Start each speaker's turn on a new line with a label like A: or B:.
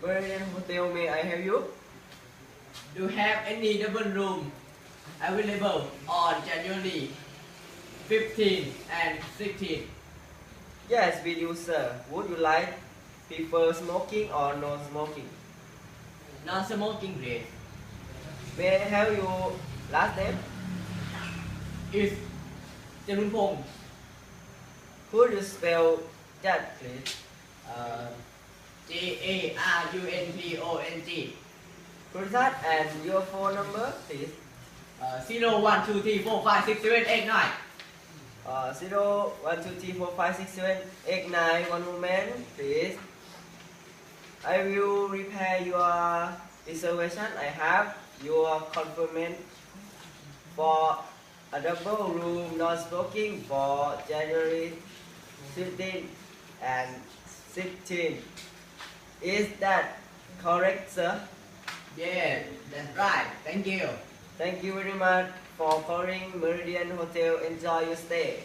A: Meridian Hotel, may I have you?
B: Do you have any double room available on January 15 and 16?
A: Yes, we do, sir. Would you like prefer smoking or no smoking?
B: Non-smoking please.
A: May I have your last name?
B: Is Jarunpong.
A: Could you spell that, please?
B: Jarunpong.
A: Could that and your phone number, please?
B: 0 1 2 3 4 5 6 7 8 9.
A: 0 1 2 3 4 5 6 7 8 9. One moment, please. I will repair your reservation. I have your confirmation for a double room non-smoking for January 15 and 16. Is that correct, sir?
B: Yeah, that's right. Thank you.
A: Thank you very much for calling Meridian Hotel. Enjoy your stay.